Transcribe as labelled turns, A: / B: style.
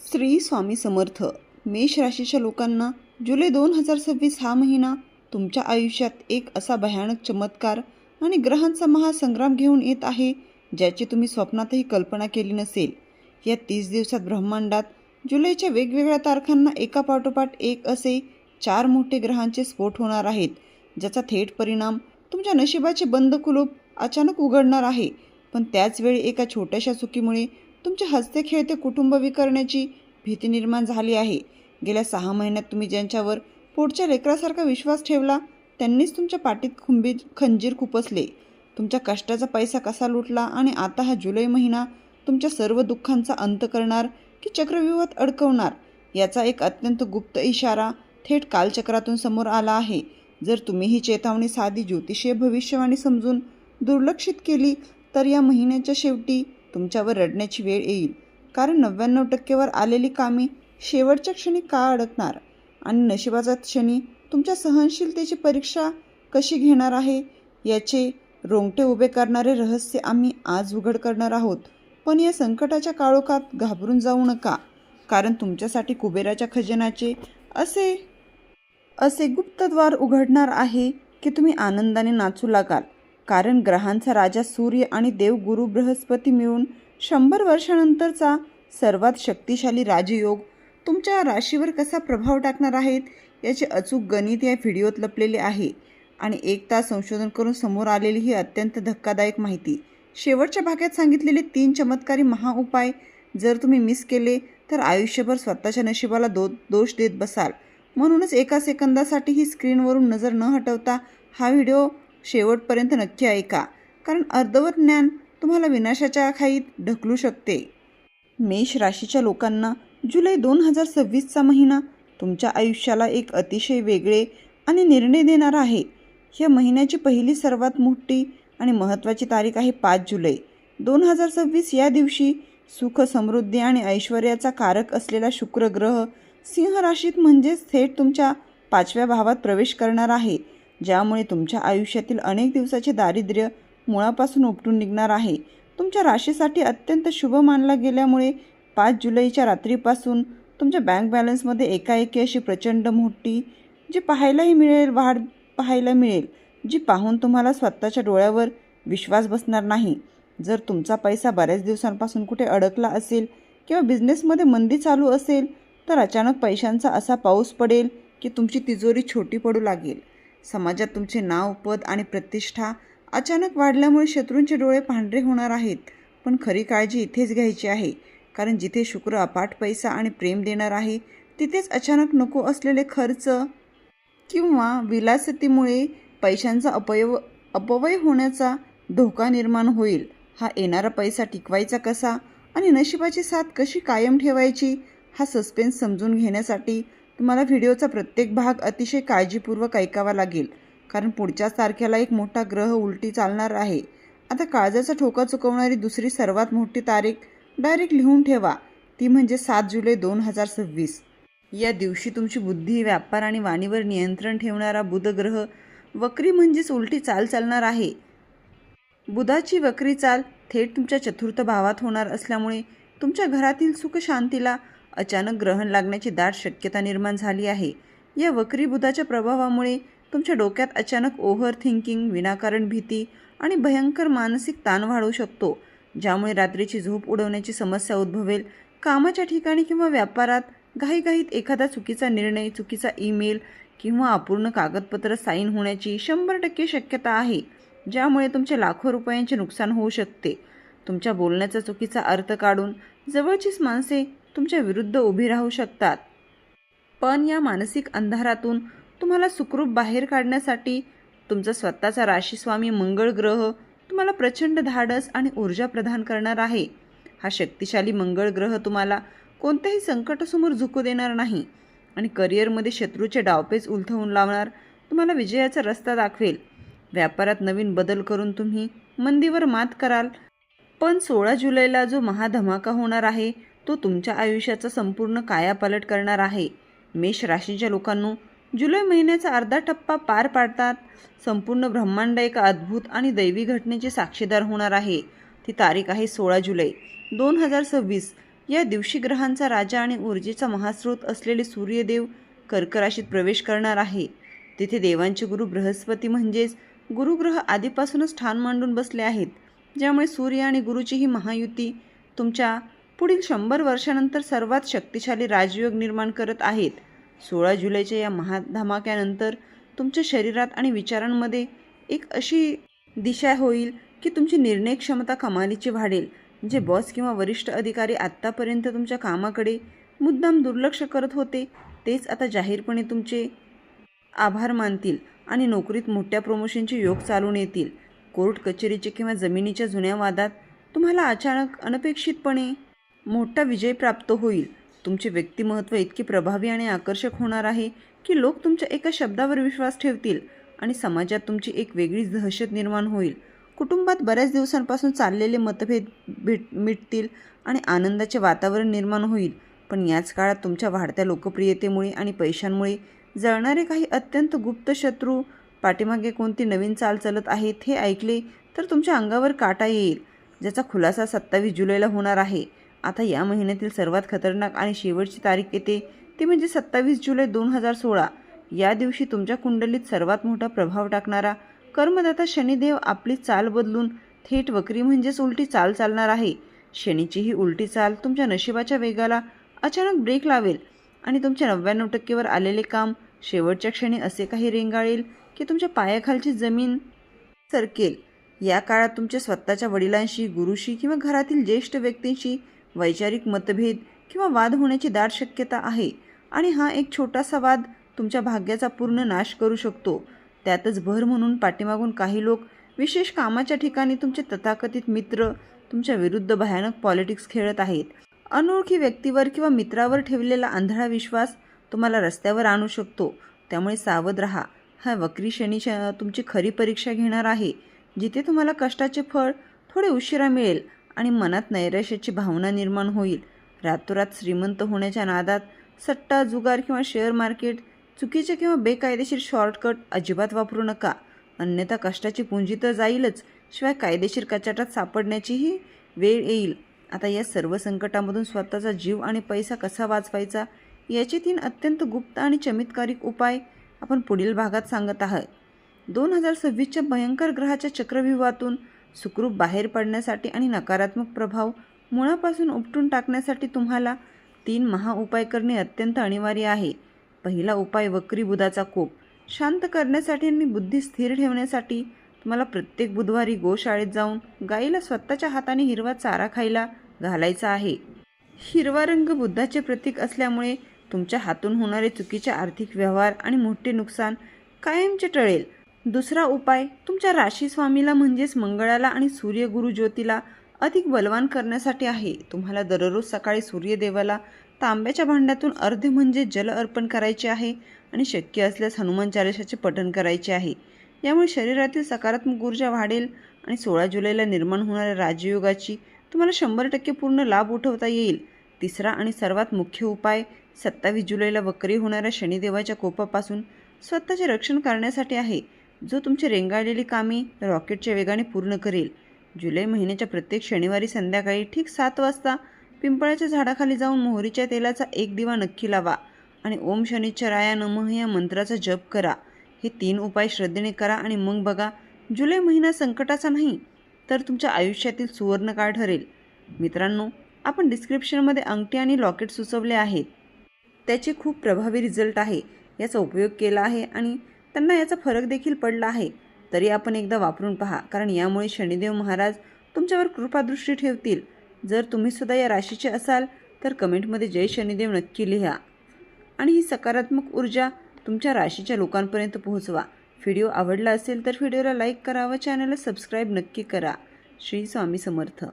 A: श्री स्वामी समर्थ. मेष राशीच्या लोकांना जुलै 2026 हा महिना तुमच्या आयुष्यात एक असा भयानक चमत्कार आणि ग्रहांचा महासंग्राम घेऊन येत आहे ज्याची तुम्ही स्वप्नातही कल्पना केली नसेल. या 30 दिवसात ब्रह्मांडात जुलैच्या वेगवेगळ्या तारखांना एकापाठोपाठ एक असे 4 मोठे ग्रहांचे स्फोट होणार आहेत, ज्याचा थेट परिणाम तुमच्या नशिबाचे बंद कुलूप अचानक उघडणार आहे. पण त्याचवेळी एका छोट्याशा चुकीमुळे तुमचे हसते खेळते कुटुंब विखरण्याची भीती निर्माण झाली आहे. गेल्या 6 महिन्यात तुम्ही ज्यांच्यावर पोटच्या लेकरासारखा विश्वास ठेवला त्यांनीच तुमच्या पाठीत खंजीर खुपसले. तुमच्या कष्टाचा पैसा कसा लुटला आणि आता हा जुलै महिना तुमच्या सर्व दुःखांचा अंत करणार की चक्रव्यूहात अडकवणार याचा एक अत्यंत गुप्त इशारा थेट कालचक्रातून समोर आला आहे. जर तुम्ही ही चेतावणी साधी ज्योतिषीय भविष्यवाणी समजून दुर्लक्षित केली तर या महिन्याच्या शेवटी तुमच्यावर रडण्याची वेळ येईल. कारण 99% वर आलेली कामे शेवटच्या क्षणी का अडकणार आणि नशिबाचा क्षणी तुमच्या सहनशीलतेची परीक्षा कशी घेणार आहे याचे रोंगटे उभे करणारे रहस्य आम्ही आज उघड करणार आहोत. पण या संकटाच्या काळोखात घाबरून जाऊ नका, कारण तुमच्यासाठी कुबेराच्या खजिन्याचे असे गुप्तद्वार उघडणार आहे की तुम्ही आनंदाने नाचू लागाल. कारण ग्रहांचा राजा सूर्य आणि देवगुरु बृहस्पती मिळून 100 वर्षानंतरचा सर्वात शक्तिशाली राजयोग तुमच्या राशीवर कसा प्रभाव टाकणार आहेत याचे अचूक गणित या व्हिडिओत लपलेले आहे. आणि 1 तास संशोधन करून समोर आलेली ही अत्यंत धक्कादायक माहिती. शेवटच्या भागात सांगितलेले 3 चमत्कारी महाउपाय जर तुम्ही मिस केले तर आयुष्यभर स्वतःच्या नशिबाला दोष देत बसाल. म्हणूनच एका सेकंदासाठी ही स्क्रीनवरून नजर न हटवता हा व्हिडिओ शेवटपर्यंत नक्की ऐका, कारण अर्धवट ज्ञान तुम्हाला विनाशाच्या खाईत ढकलू शकते. मेष राशीच्या लोकांना जुलै 2026चा महिना तुमच्या आयुष्याला एक अतिशय वेगळे आणि निर्णय देणारा आहे. या महिन्याची पहिली सर्वात मोठी आणि महत्त्वाची तारीख आहे 5 जुलै 2026. या दिवशी सुख, समृद्धी आणि ऐश्वर्याचा कारक असलेला शुक्र ग्रह सिंह राशीत म्हणजेच थेट तुमच्या 5व्या भावात प्रवेश करणार आहे, ज्यामुळे तुमच्या आयुष्यातील अनेक दिवसाचे दारिद्र्य मुळापासून उपटून निघणार आहे. तुमच्या राशीसाठी अत्यंत शुभ मानला गेल्यामुळे 5 जुलैच्या रात्रीपासून तुमच्या बँक बॅलन्समध्ये एकाएकी अशी प्रचंड मोठी वाढ पाहायला मिळेल, जी पाहून तुम्हाला स्वतःच्या डोळ्यावर विश्वास बसणार नाही. जर तुमचा पैसा बऱ्याच दिवसांपासून कुठे अडकला असेल किंवा बिझनेसमध्ये मंदी चालू असेल तर अचानक पैशांचा असा पाऊस पडेल की तुमची तिजोरी छोटी पडू लागेल. समाजात तुमचे नाव, पद आणि प्रतिष्ठा अचानक वाढल्यामुळे शत्रूंचे डोळे पांढरे होणार आहेत. पण खरी काळजी इथेच घ्यायची आहे, कारण जिथे शुक्र अफाट पैसा आणि प्रेम देणार आहे तिथेच अचानक नको असलेले खर्च किंवा विलासितेमुळे पैशांचा अपव्यय होण्याचा धोका निर्माण होईल. हा येणारा पैसा टिकवायचा कसा आणि नशिबाची साथ कशी कायम ठेवायची हा सस्पेन्स समजून घेण्यासाठी तुम्हाला व्हिडिओचा प्रत्येक भाग अतिशय काळजीपूर्वक ऐकावा लागेल, कारण पुढच्याच तारखेला एक मोठा ग्रह उलटी चालणार आहे. आता काळजाचा ठोका चुकवणारी दुसरी सर्वात मोठी तारीख डायरेक्ट लिहून ठेवा, ती म्हणजे 7 जुलै 2026. या दिवशी तुमची बुद्धी, व्यापार आणि वाणीवर नियंत्रण ठेवणारा बुध ग्रह वक्री म्हणजेच उलटी चाल चालणार आहे. बुधाची वक्री चाल थेट तुमच्या चतुर्थ भावात होणार असल्यामुळे तुमच्या घरातील सुख शांतीला अचानक ग्रहण लागण्याची दाट शक्यता निर्माण झाली आहे. या वक्री बुधाच्या प्रभावामुळे तुमच्या डोक्यात अचानक ओव्हर थिंकिंग, विनाकारण भीती आणि भयंकर मानसिक ताण वाढू शकतो, ज्यामुळे रात्रीची झोप उडवण्याची समस्या उद्भवेल. कामाच्या ठिकाणी किंवा व्यापारात घाईघाईत एखादा चुकीचा निर्णय, चुकीचा ईमेल किंवा अपूर्ण कागदपत्र साईन होण्याची 100% शक्यता आहे, ज्यामुळे तुमचे लाखो रुपयांचे नुकसान होऊ शकते. तुमच्या बोलण्याचा चुकीचा अर्थ काढून जवळचीच माणसे तुमच्या विरुद्ध उभी राहू शकतात. पण या मानसिक अंधारातून तुम्हाला सुखरूप बाहेर काढण्यासाठी तुमचा स्वतःचा राशीस्वामी मंगळ ग्रह तुम्हाला प्रचंड धाडस आणि ऊर्जा प्रदान करणार आहे. हा शक्तिशाली मंगळ ग्रह तुम्हाला कोणत्याही संकटासमोर झुकू देणार नाही आणि करिअरमध्ये शत्रूचे डावपेच उलथवून लावणार तुम्हाला विजयाचा रस्ता दाखवेल. व्यापारात नवीन बदल करून तुम्ही मंदीवर मात कराल. पण 16 जुलैला जो महाधमाका होणार आहे तो तुमच्या आयुष्याचा संपूर्ण कायापालट करणार आहे. मेष राशीच्या लोकांनो, जुलै महिन्याचा अर्धा टप्पा पार पाडतात संपूर्ण ब्रह्मांड एका अद्भुत आणि दैवी घटनेचे साक्षीदार होणार आहे. ती तारीख आहे 16 जुलै 2026. या दिवशी ग्रहांचा राजा आणि ऊर्जेचा महास्रोत असलेले सूर्यदेव कर्क राशीत प्रवेश करणार आहे. तिथे देवांचे गुरु बृहस्पती म्हणजेच गुरुग्रह आधीपासूनच स्थान मांडून बसले आहेत, ज्यामुळे सूर्य आणि गुरुची ही महायुती तुमच्या पुढील 100 वर्षानंतर सर्वात शक्तिशाली राजयोग निर्माण करत आहेत. 16 जुलैच्या या महाधमाक्यानंतर तुमच्या शरीरात आणि विचारांमध्ये एक अशी दिशा होईल की तुमची निर्णय क्षमता कमालीची वाढेल. जे बॉस किंवा वरिष्ठ अधिकारी आत्तापर्यंत तुमच्या कामाकडे मुद्दाम दुर्लक्ष करत होते, तेच आता जाहीरपणे तुमचे आभार मानतील आणि नोकरीत मोठ्या प्रमोशनचे योग चालून येतील. कोर्ट कचेरीचे किंवा जमिनीच्या जुन्या वादात तुम्हाला अचानक अनपेक्षितपणे मोठा विजय प्राप्त होईल. तुमचे व्यक्तिमत्व इतके प्रभावी आणि आकर्षक होणार आहे की लोक तुमच्या एका शब्दावर विश्वास ठेवतील आणि समाजात तुमची एक वेगळीच दहशत निर्माण होईल. कुटुंबात बऱ्याच दिवसांपासून चाललेले मतभेद मिटतील आणि आनंदाचे वातावरण निर्माण होईल. पण याच काळात तुमच्या वाढत्या लोकप्रियतेमुळे आणि पैशांमुळे जळणारे काही अत्यंत गुप्त शत्रू पाठीमागे कोणती नवीन चाल चालत आहेत हे ऐकले तर तुमच्या अंगावर काटा येईल, ज्याचा खुलासा 27 जुलैला होणार आहे. आता या महिन्यातील सर्वात खतरनाक आणि शेवटची तारीख येते ती म्हणजे 27 जुलै 2016. या दिवशी तुमच्या कुंडलीत सर्वात मोठा प्रभाव टाकणारा कर्मदाता शनिदेव आपली चाल बदलून थेट वक्री म्हणजेच उलटी चाल चालणार आहे. शनीची ही उलटी चाल तुमच्या नशिबाच्या वेगाला अचानक ब्रेक लावेल आणि तुमच्या 99% वर आलेले काम शेवटच्या क्षणी असे काही रेंगाळेल की तुमच्या पायाखालची जमीन सरकेल. या काळात तुमच्या स्वतःच्या वडिलांशी, गुरुशी किंवा घरातील ज्येष्ठ व्यक्तींशी वैचारिक मतभेद किंवा वाद होण्याची दाट शक्यता आहे आणि हा एक छोटासा वाद तुमच्या भाग्याचा पूर्ण नाश करू शकतो. त्यातच भर म्हणून पाठीमागून काही लोक विशेष कामाच्या ठिकाणी तुमचे तथाकथित मित्र तुमच्या विरुद्ध भयानक पॉलिटिक्स खेळत आहेत. अनोळखी व्यक्तीवर किंवा मित्रावर ठेवलेला आंधळा विश्वास तुम्हाला रस्त्यावर आणू शकतो, त्यामुळे सावध राहा. हा वक्री शनी तुमची खरी परीक्षा घेणार आहे, जिथे तुम्हाला कष्टाचे फळ थोडे उशिरा मिळेल आणि मनात नैराश्याची भावना निर्माण होईल. रातोरात श्रीमंत होण्याच्या नादात सट्टा, जुगार किंवा शेअर मार्केट, चुकीचे किंवा बेकायदेशीर शॉर्टकट अजिबात वापरू नका, अन्यथा कष्टाची पुंजी तर जाईलच, शिवाय कायदेशीर कचाटात सापडण्याचीही वेळ येईल. आता या सर्व संकटामधून स्वतःचा जीव आणि पैसा कसा वाचवायचा याचे 3 अत्यंत गुप्त आणि चमत्कारिक उपाय आपण पुढील भागात सांगत आहोत. 2026च्या भयंकर ग्रहाच्या चक्रव्यूहातून सुखरूप बाहेर पडण्यासाठी आणि नकारात्मक प्रभाव मुळापासून उपटून टाकण्यासाठी तुम्हाला 3 महाउपाय करणे अत्यंत अनिवार्य आहे. पहिला उपाय वक्री बुधाचा कोप शांत करण्यासाठी आणि बुद्धी स्थिर ठेवण्यासाठी तुम्हाला प्रत्येक बुधवारी गोशाळेत जाऊन गाईला स्वतःच्या हाताने हिरवा चारा खायला घालायचा आहे. हिरवा रंग बुद्धाचे प्रतीक असल्यामुळे तुमच्या हातून होणारे चुकीचे आर्थिक व्यवहार आणि मोठे नुकसान कायमचे टळेल. दुसरा उपाय तुमच्या राशीस्वामीला म्हणजेच मंगळाला आणि सूर्यगुरु ज्योतीला अधिक बलवान करण्यासाठी आहे. तुम्हाला दररोज सकाळी सूर्यदेवाला तांब्याच्या भांड्यातून अर्धे म्हणजे जल अर्पण करायचे आहे आणि शक्य असल्यास हनुमान चालीसाचे पठण करायचे आहे. यामुळे शरीरातील सकारात्मक ऊर्जा वाढेल आणि 16 जुलैला निर्माण होणाऱ्या राजयोगाची तुम्हाला 100% पूर्ण लाभ उठवता येईल. तिसरा आणि सर्वात मुख्य उपाय 27 जुलैला वक्री होणाऱ्या शनिदेवाच्या कोपापासून स्वतःचे रक्षण करण्यासाठी आहे, जो तुमची रेंगाळलेली कामे रॉकेटच्या वेगाने पूर्ण करेल. जुलै महिन्याच्या प्रत्येक शनिवारी संध्याकाळी ठीक 7 वाजता पिंपळाच्या झाडाखाली जाऊन मोहरीच्या तेलाचा एक दिवा नक्की लावा आणि ओम शनिश्चराया नमः या मंत्राचा जप करा. हे 3 उपाय श्रद्धेने करा आणि मग बघा, जुलै महिना संकटाचा नाही तर तुमच्या आयुष्यातील सुवर्णकाळ ठरेल. मित्रांनो, आपण डिस्क्रिप्शनमध्ये अंगठी आणि लॉकेट सुचवले आहेत. त्याचे खूप प्रभावी रिझल्ट आहे. याचा उपयोग केला आहे आणि त्यांना याचा फरक देखील पडला आहे. तरी आपण एकदा वापरून पहा, कारण यामुळे शनिदेव महाराज तुमच्यावर कृपादृष्टी ठेवतील. जर तुम्ही सुद्धा या राशीचे असाल तर कमेंटमध्ये जय शनिदेव नक्की लिहा आणि ही सकारात्मक ऊर्जा तुमच्या राशीच्या लोकांपर्यंत पोहोचवा. व्हिडिओ आवडला असेल तर व्हिडिओला लाईक करा व चॅनलला सबस्क्राईब नक्की करा. श्री स्वामी समर्थ.